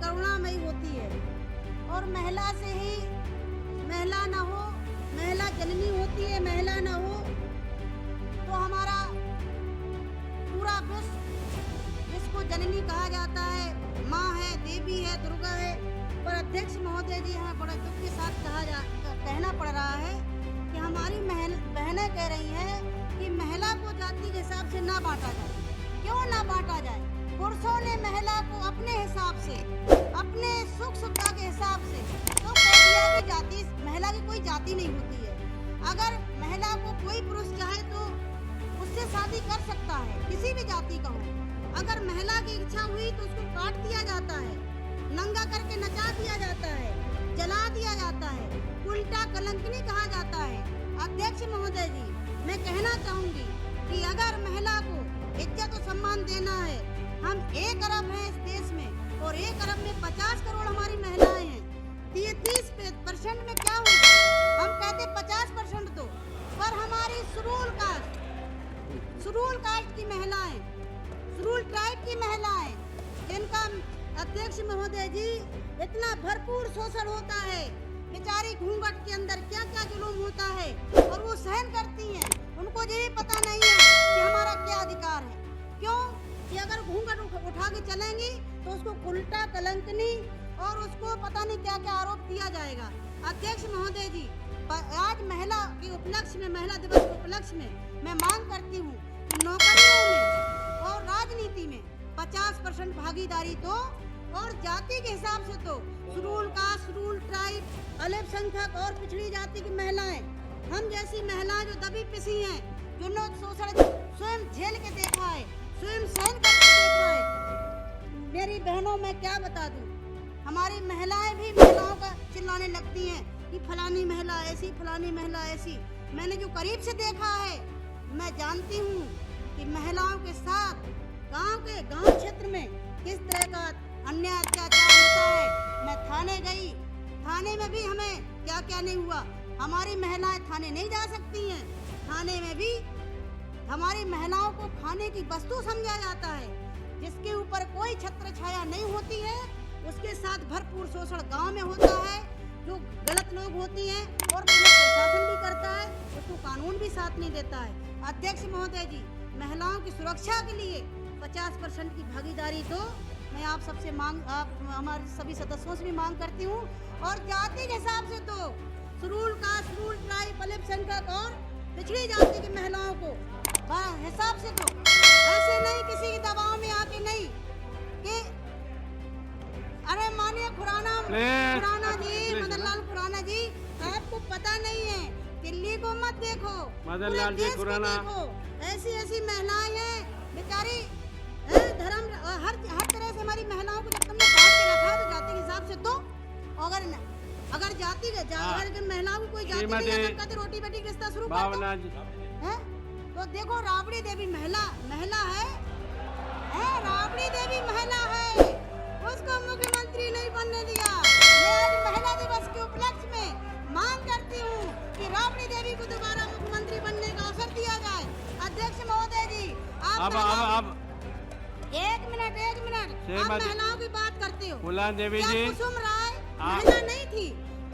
करुणामयी होती है और महिला से ही महिला न हो, महिला जननी होती है, महिला न हो तो हमारा पूरा विश्व, जिसको जननी कहा जाता है, माँ है, देवी है, दुर्गा है, पर अध्यक्ष महोदय जी हमें बड़े दुख के साथ कहना पड़ रहा है कि हमारी बहनें कह रही हैं कि महिला को जाति के हिसाब से ना बांटा जाए। क्यों ना बांटा जाए? पुरुषों ने महिला को अपने हिसाब से, अपने सुख सुविधा के हिसाब से तो कह दिया कि जाति, महिला की कोई जाति नहीं होती है। अगर महिला को कोई पुरुष चाहे तो उससे शादी कर सकता है, किसी भी जाति का हो। अगर महिला की इच्छा हुई तो उसको काट दिया जाता है, नंगा करके नचा दिया जाता है, जला दिया जाता है, उल्टा कलंकनी कहा जाता है। अध्यक्ष महोदय जी, मैं कहना चाहूंगी कि अगर महिला को इज्जत और सम्मान देना है, हम 1 अरब हैं इस देश में और 1 अरब में 50 करोड़ हमारी महिलाएं हैं। 30% में क्या होगा? हम कहते 50% दो, पर हमारी शेड्यूल कास्ट की महिलाएं, शेड्यूल ट्राइब की महिलाएं, जिनका अध्यक्ष महोदय जी इतना भरपूर शोषण होता है, बेचारी घूंघट के अंदर क्या क्या जुलूम होता है और वो सहन करती हैं। उनको ये पता नहीं है कि हमारा क्या अधिकार है। क्यों कि अगर घूंघट उठा के चलेंगी तो उसको उल्टा कलंकनी और उसको पता नहीं क्या क्या आरोप दिया जाएगा। अध्यक्ष महोदय जी, आज महिला के उपलक्ष्य में, महिला दिवस के उपलक्ष्य में मैं मांग करती हूँ कि नौकरियों में और राजनीति में 50% भागीदारी दो और जाति के हिसाब से तो शेड्यूल कास्ट, शेड्यूल ट्राइब, अल्पसंख्यक और पिछड़ी जाति की महिलाएं, हम जैसी महिलाएं जो दबी पिसी हैं, जिन्होंने शोषण स्वयं झेल के देखा है, स्वयं सहन करके देखा है। मेरी बहनों में क्या बता दूं, हमारी महिलाएं भी महिलाओं का चिल्लाने लगती हैं कि फलानी महिला ऐसी, फलानी महिला ऐसी। मैंने जो करीब से देखा है, मैं जानती हूँ कि महिलाओं के साथ गांव क्षेत्र में किस तरह का अन्याय अत्याचार होता है। मैं थाने गई, थाने में भी हमें क्या क्या नहीं हुआ। हमारी महिलाएं थाने नहीं जा सकती हैं, थाने में भी हमारी महिलाओं को खाने की वस्तु समझा जाता है, जिसके ऊपर कोई छत्र छाया नहीं होती है, उसके साथ भरपूर शोषण गांव में होता है। जो गलत लोग होती हैं और पुलिस प्रशासन भी करता है, उसको कानून भी साथ नहीं देता है। अध्यक्ष महोदय जी, महिलाओं की सुरक्षा के लिए 50% की भागीदारी दो। मैं आप सबसे आप हमारे सभी सदस्यों से भी मांग करती हूँ और जाति के हिसाब से तो शेड्यूल कास्ट, शेड्यूल ट्राइब, अल्पसंख्यक और पिछड़ी जाति की महिलाओं को हिसाब से तो, ऐसे नहीं किसी की दबाव में आके नहीं कि अरे मानिए खुराना जी, मदन लाल खुराना जी, आपको पता नहीं है, दिल्ली को मत देखो, मदन लाल जी खुराना, ऐसी महिलाएं हैं बेचारी, धर्म हर तरह से हमारी महिलाओं को जब तुमने बांट के रखा है तो जाति के हिसाब से तो, अगर जाति अगर महिलाओं को कोई जाति नहीं करते रोटी बेटी का रिश्ता शुरू है तो देखो राबड़ी देवी महिला है, राबड़ी देवी महिला है, उसको मुख्यमंत्री नहीं बनने दिया। मैं आज महिला दिवस के उपलक्ष्य में मांग करती हूँ कि राबड़ी देवी को दोबारा मुख्यमंत्री बनने का अवसर दिया जाए। अध्यक्ष महोदय जी, आप एक मिनट आप महिलाओं की बात करते हो, क्या कुसुम राय महिला नहीं थी?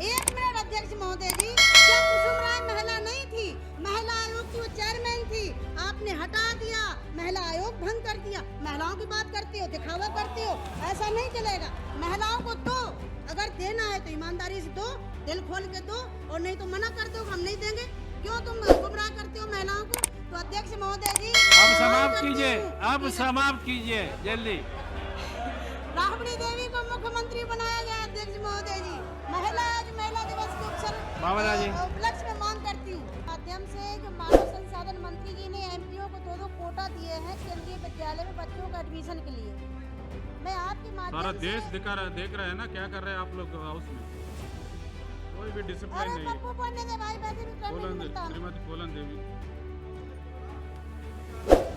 1 मिनट अध्यक्ष महोदय जी, क्या कुसुम राय महिला नहीं थी? महिला आयोग की वो चेयरमैन थी, आपने हटा दिया, महिला आयोग भंग कर दिया। महिलाओं की बात करते हो, दिखावा करते हो, ऐसा नहीं चलेगा। महिलाओं को दो, अगर देना है तो ईमानदारी से दो, दिल खोल के दो, और नहीं तो मना कर दो, हम नहीं देंगे। क्यों तुम गुमराह करते हो महिलाओं को? तो अध्यक्ष महोदय जी, अब समाप्त कीजिए जल्दी। राबड़ी देवी को मुख्यमंत्री बनाया गया। अध्यक्ष महोदय जी, महिला दिवस के उपलक्ष्य में मांग करती हूँ माध्यम से, जो मानव संसाधन मंत्री जी ने एमपीओ को 2 कोटा दिए हैं केंद्रीय विद्यालय में बच्चों का एडमिशन के लिए। मैं आपके माध्यम सारा देश देख रहा है ना क्या कर रहे हैं आप लोग हाउस में, कोई भी डिसिप्लिन नहीं है। श्रीमती कोलन देवी,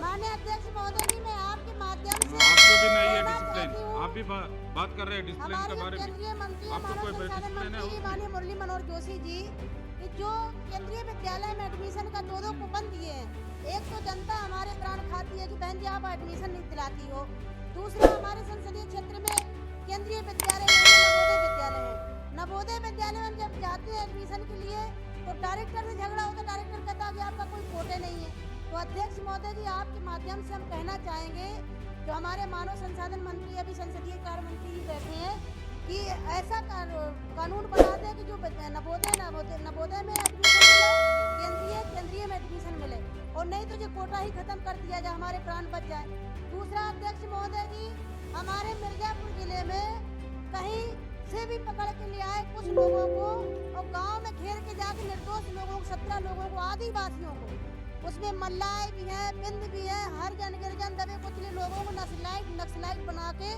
माननीय अध्यक्ष महोदय जी, मैं आपके माध्यम से, आपको भी नहीं है डिसिप्लिन, आप भी बात कर रहे हैं डिसिप्लिन के बारे में। केंद्रीय मंत्री आपको कोई डिसिप्लिन है? माननीय मुरली मनोहर जोशी जी, कि जो केंद्रीय विद्यालय में एडमिशन का 2 कूपन दिए हैं, एक तो जनता हमारे प्राण खाती है कि बहन जी आप एडमिशन नहीं दिलाती हो, दूसरा हमारे संसदीय क्षेत्र में केंद्रीय विद्यालय नहीं है, नवोदय विद्यालय है। नवोदय विद्यालय में जब जाते हैं एडमिशन के लिए तो डायरेक्टर से झगड़ा होता है, डायरेक्टर कहता है कि आपका कोई कोटे नहीं है। तो अध्यक्ष महोदय जी, आपके माध्यम से हम कहना चाहेंगे, जो हमारे मानव संसाधन मंत्री अभी संसदीय कार्य मंत्री जी बैठे हैं, कि ऐसा कानून बना दें कि जो नवोदय में एडमिशन मिले, केंद्रीय में एडमिशन मिले, और नहीं तो जो कोटा ही खत्म कर दिया जाए, हमारे प्राण बच जाए। दूसरा अध्यक्ष महोदय जी, हमारे मिर्जापुर जिले में कहीं से भी पकड़ के ले आए कुछ लोगों को और गांव में घेर के जाके निर्दोष लोगों को, 17 लोगों को, आदिवासियों को, उसमें मल्लाय भी है, बिंद भी है, हरिजन गिरिजन दबे कुचले लोगों को नक्सलाइट बना के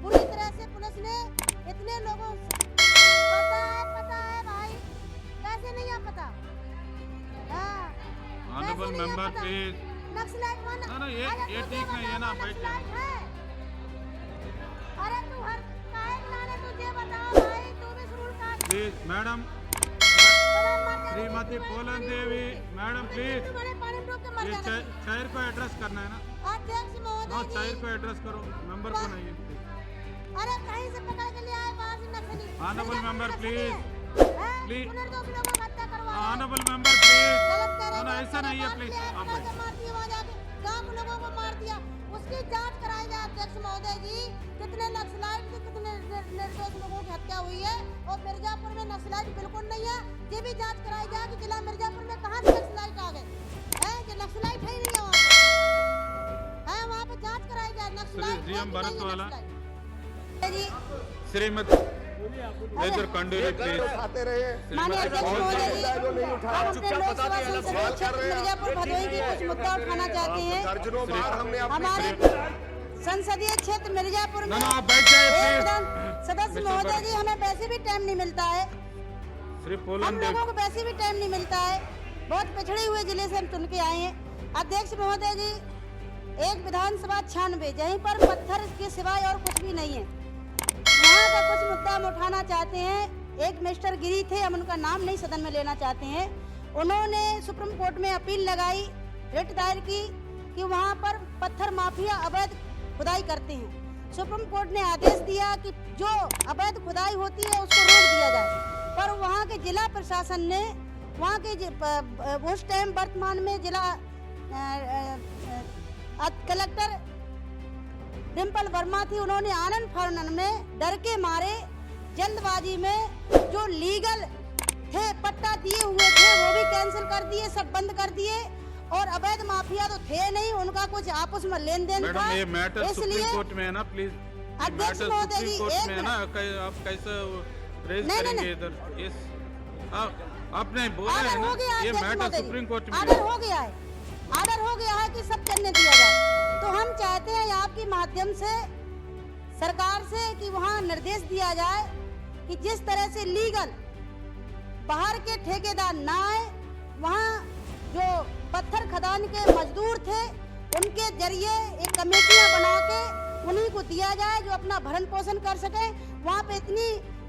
पूरी तरह से पुलिस ने इतने लोगों पता है भाई, कैसे नहीं है पता? Honourable member please. नक्सलाइट ना ये ठीक नहीं है ना, बैठ जाओ। अरे तू हर काहे लाने, तुझे बता भाई, तू भी शुरू कर please madam, Shrimati pollen Devi madam please, ये शहर को एड्रेस करना है ना। अध्यक्ष महोदय जी, शहर को एड्रेस करो, मेंबर को नहीं है। अरे कहीं से पकड़ के ले आए बाहर से नक्सली। ऑनरेबल मेंबर प्लीज, प्लीज निर्दोष लोगों को हत्या करवा रहे हैं। ऑनरेबल मेंबर प्लीज, गलत कर रहे ना हैं, ऐसा नहीं है प्लीज। आप मार दिया, वहाँ जाके गांव के लोगों को मार दिया, उसकी जांच कराई जाए अध्यक्ष महोदय जी। कितने नक्सलाइट थे, कितने निर्दोष लोगों की हत्या हुई है, और मिर्जापुर में नक्सलाइट बिल्कुल नहीं है। ये भी जांच कराई जाए कि जिला मिर्जापुर में कहाँ से नक्सलाइट आ गए हैं, कि नक्सलाइट है ही नहीं है वहाँ पे जांच कराई जाए। Naxalite Shrimati major Kanduri please. माननीय अध्यक्ष महोदय जी, हम अपने लोकसभा संसदीय क्षेत्र मिर्जापुर भदोही की कुछ मुद्दा उठाना चाहते हैं। हमारे संसदीय क्षेत्र मिर्जापुर में सदस्य महोदय जी, हमें वैसे भी टाइम नहीं मिलता है, हम लोगों को वैसे भी टाइम नहीं मिलता है, बहुत पिछड़े हुए जिले से हम चुन के आए हैं। अध्यक्ष महोदय जी, एक विधानसभा 96 जहीं पर पत्थर के सिवाय और कुछ भी नहीं है, वहाँ का कुछ मुद्दा हम उठाना चाहते हैं। एक मिस्टर गिरी थे, हम उनका नाम नहीं सदन में लेना चाहते हैं, उन्होंने सुप्रीम कोर्ट में अपील लगाई, रिट दायर की कि वहाँ पर पत्थर माफिया अवैध खुदाई करते हैं। सुप्रीम कोर्ट ने आदेश दिया कि जो अवैध खुदाई होती है उसको रोक दिया जाए, पर वहाँ के जिला प्रशासन ने, वहाँ के उस टाइम वर्तमान में जिला कलेक्टर डिम्पल वर्मा थी, उन्होंने आनंद फानन में डर के मारे जल्दबाजी में जो लीगल थे, पट्टा दिए हुए थे, वो भी कैंसिल कर दिए, सब बंद कर दिए, और अवैध माफिया तो थे नहीं, उनका कुछ आपस में लेन देन था। ये मैटर सुप्रीम कोर्ट में है ना, प्लीज अध्यक्ष महोदय जी, कोर्ट में है ना, आप कैसे रेज करेंगे इधर? आपने बोला है ना, ये मैटर सुप्रीम कोर्ट में ऑर्डर हो गया है, ऑर्डर हो गया है कि सब चलने दिया जाए। तो हम चाहते हैं आपके माध्यम से सरकार से कि वहाँ निर्देश दिया जाए कि जिस तरह से लीगल बाहर के ठेकेदार ना आए, वहाँ जो पत्थर खदान के मजदूर थे उनके जरिए एक कमेटियां बना के उन्हीं को दिया जाए जो अपना भरण पोषण कर सके। वहाँ पे इतनी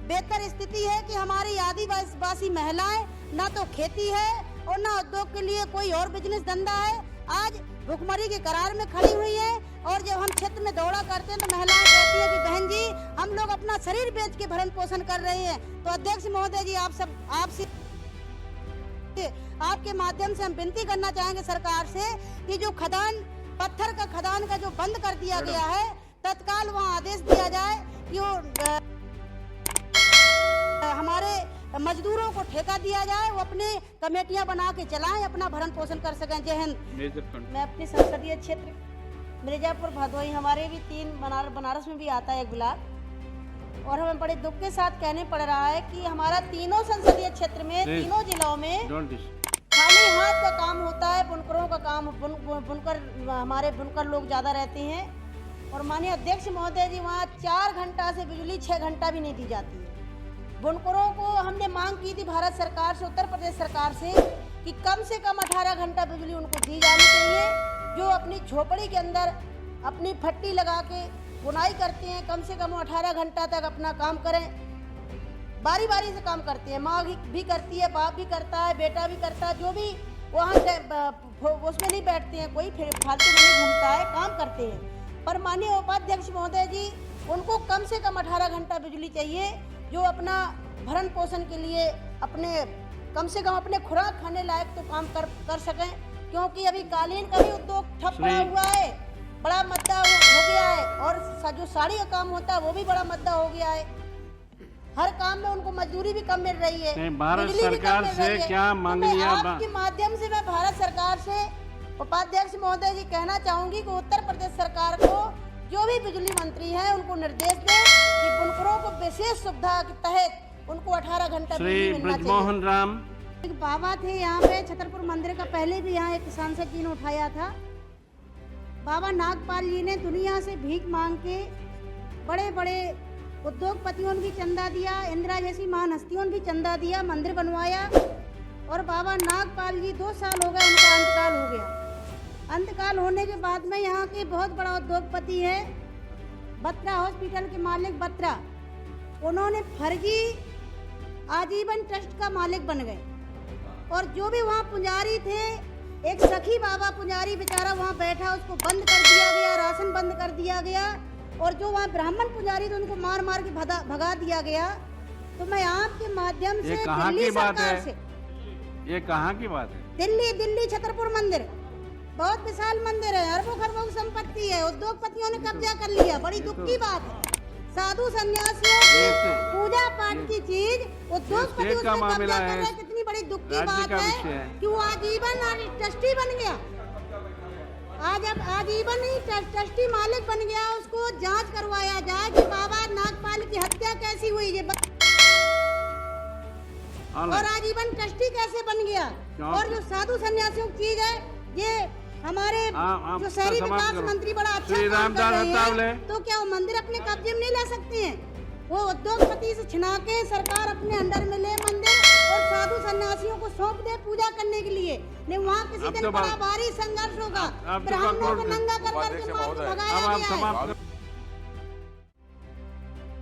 बेहतर स्थिति है कि हमारी आदिवासी महिलाएं ना तो खेती है और ना उद्योग के लिए कोई और बिजनेस धंधा है, आज भुखमरी के करार में खड़ी हुई है। और जब हम क्षेत्र में दौड़ा करते हैं तो महिलाएं कहती है कि बहन जी, हम लोग अपना शरीर बेच के भरण पोषण कर रहे हैं। तो अध्यक्ष महोदय जी, आपसे आपके माध्यम से हम विनती करना चाहेंगे सरकार से कि जो खदान, पत्थर का खदान का जो बंद कर दिया गया है, तत्काल वहाँ आदेश दिया जाए कि वो हमारे मजदूरों को ठेका दिया जाए, वो अपने कमेटियां बना के चलाएं, अपना भरण पोषण कर सकें। जय हिंद। मैं अपने संसदीय क्षेत्र मिर्जापुर भदोही, हमारे भी 3 बनारस में भी आता है एक ब्लॉक, और हमें बड़े दुख के साथ कहने पड़ रहा है कि हमारा तीनों संसदीय क्षेत्र में, तीनों जिलों में खाली हाथ का काम होता है, बुनकरों का काम, बुनकर हमारे बुनकर लोग ज़्यादा रहते हैं। और माननीय अध्यक्ष महोदय जी, वहाँ 4 घंटा से बिजली 6 घंटा भी नहीं दी जाती है। बुनकरों को हमने मांग की थी भारत सरकार से, उत्तर प्रदेश सरकार से, कि कम से कम 18 घंटा बिजली उनको दी जानी चाहिए, जो अपनी झोपड़ी के अंदर अपनी फट्टी लगा के बुनाई करते हैं, कम से कम 18 घंटा तक अपना काम करें, बारी बारी से काम करते हैं। माँ भी करती है, बाप भी करता है, बेटा भी करता है, जो भी वहाँ उसमें नहीं बैठते हैं, कोई फिर फालतू में नहीं घूमता है, काम करते हैं। पर माननीय उपाध्यक्ष महोदय जी, उनको कम से कम 18 घंटा बिजली चाहिए, जो अपना भरण पोषण के लिए अपने कम से कम अपने खुराक खाने लायक तो काम कर सकें, क्योंकि अभी कालीन का भी उद्योग ठप पड़ा हुआ है, बड़ा मद्दा हो गया है, और जो साड़ी का काम होता है वो भी बड़ा मद्दा हो गया है। हर काम में उनको मजदूरी भी कम मिल रही है, भारत बिजली भी सरकार कम मिल से रही है। क्या तो मांगनियां मैं आपके माध्यम से मैं भारत सरकार से उपाध्यक्ष महोदय जी कहना चाहूंगी कि उत्तर प्रदेश सरकार को जो भी बिजली मंत्री है उनको निर्देश दें कि बुनकरों को विशेष सुविधा के तहत उनको 18 घंटा बिजली मिलना चाहिए। ब्रजमोहन राम एक बाबा थे यहाँ पे छतरपुर मंदिर का, पहले भी यहाँ एक सांसद जी ने उठाया था। बाबा नागपाल जी ने दुनिया से भीख मांग के बड़े बड़े उद्योगपतियों ने भी चंदा दिया, इंदिरा जैसी महान हस्तियों ने भी चंदा दिया, मंदिर बनवाया, और बाबा नागपाल जी 2 साल हो गए, उनका अंतकाल हो गया। अंतकाल होने के बाद में यहाँ के बहुत बड़ा उद्योगपति है बत्रा हॉस्पिटल के मालिक बत्रा, उन्होंने फर्जी आजीवन ट्रस्ट का मालिक बन गए, और जो भी वहाँ पुजारी थे, एक सखी बाबा पुजारी बेचारा वहाँ बैठा, उसको बंद कर दिया गया, राशन बंद कर दिया गया, और जो वहाँ ब्राह्मण पुजारी थे उनको मार मार के भगा दिया गया। तो मैं आपके माध्यम से दिल्ली सरकार से, ये कहाँ की बात है? दिल्ली छतरपुर मंदिर बहुत विशाल मंदिर है, अरबों खरबों की संपत्ति है, उद्योगपतियों ने कब्जा कर लिया, बड़ी दुख की बात है। साधु सन्यासियों की पूजा पाठ की चीज उद्योगपति उसमें कब्जा कर रहे हैं, कितनी बड़ी दुख की बात है कि वो आजीवन ट्रस्टी बन गया। आज अब आजीवन ही ट्रस्टी मालिक बन गया, उसको जांच करवाया जाए कि बाबा नागपाल की हत्या कैसी हुई है और आजीवन ट्रस्टी कैसे बन गया। और जो साधु सन्यासियों की चीज है, ये हमारे जो शहरी विकास मंत्री बड़ा अच्छा काम कर रहे हैं, तो क्या वो मंदिर अपने कब्जे में नहीं ला सकते हैं? वो उद्योगपति से छिना के सरकार अपने अंडर में ले मंदिर, और साधु सन्यासियों को सौंप दे पूजा करने के लिए। नहीं, वहाँ किसी दिन बड़ा भारी संघर्ष होगा, ब्राह्मणों को नंगा कर करके मार के भगाया गया है।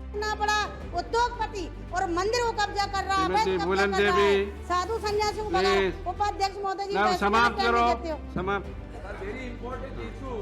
इतना बड़ा उद्योगपति और मंदिर को कब्जा कर रहा है, साधु सन्यासियों को उपाध्यक्ष महोदय जी समाप्त करो, समाप्त। Very important issue